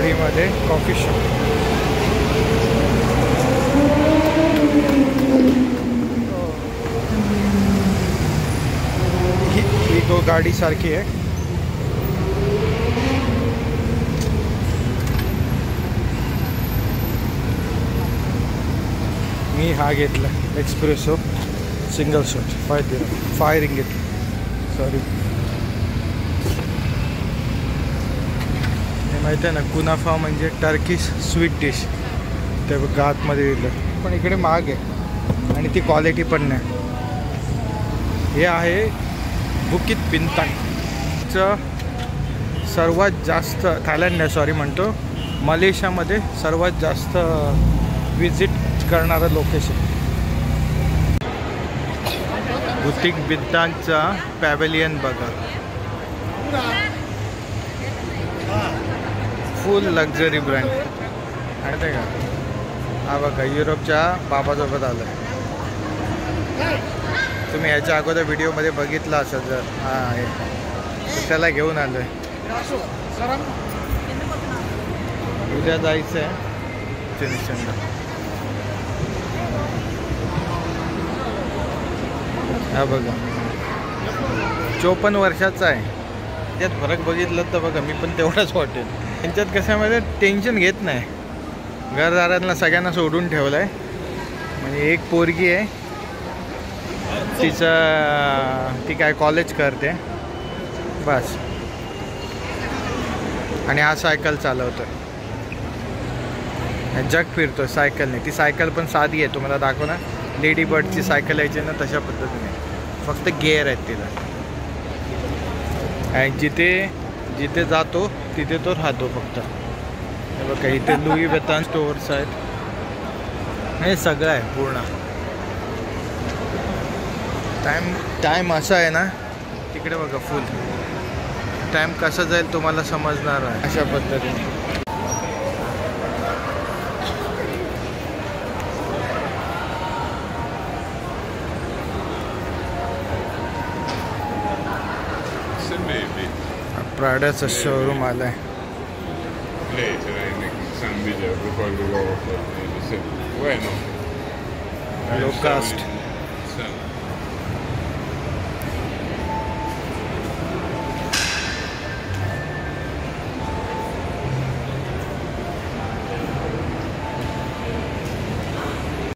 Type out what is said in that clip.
वाडीमध्ये coffee shop. ही तो गाडी सारखी आहे. मी हा घेतला espresso single shot 5 ringgit. Sorry, हे माहिती आहे ना, कुनाफा म्हणजे टर्किश स्वीट डिश. ते आतमध्ये दिलं, पण इकडे महाग आहे आणि ती क्वालिटी पण नाही. हे आहे बुकित बिंतांगचं सर्वात जास्त, थायलंड नाही सॉरी म्हणतो, मलेशियामध्ये सर्वात जास्त विजिट करणारं लोकेशन. बुकित बिंतांगचा पॅव्हेलियन बघा, फुल लक्झरी ब्रँड आहे का. हा बघा, युरोपच्या बाबासोबत आलं. तुम्ही याच्या अगोदर व्हिडिओमध्ये बघितला असेल जर. हां, हे त्याला घेऊन आलो आहे. उद्या जायचं आहे स्टेशनला. हा बघा, 54 वर्षाचा आहे. त्यात फरक बघितलं तर बघा, मी पण तेवढाच वाटेल. त्यांच्यात कशामध्ये टेन्शन घेत नाही. घरदारांना सगळ्यांना सोडून ठेवलं आहे. म्हणजे एक पोरगी आहे, ती काय कॉलेज करते बस, आणि हा सायकल चालवतो. जग फिरतो सायकलने. ती सायकल पण साधी आहे, तुम्हाला दाखव ना. लेडी बर्डची सायकल यायची ना, तशा पद्धतीने. फक्त गिअर आहेत तिला. आणि जिथे जातो तिथे तो राहतो फक्त. हे बघा, इथे लुई विटॉन स्टोअर्स आहेत. हे सगळं आहे पूर्ण. टाईम असा आहे ना, तिकडे बघा फुल टाईम कसा जाईल तुम्हाला समजणार आहे अशा पद्धतीने. प्राडाचं शोरूम आलं आहे. Low caste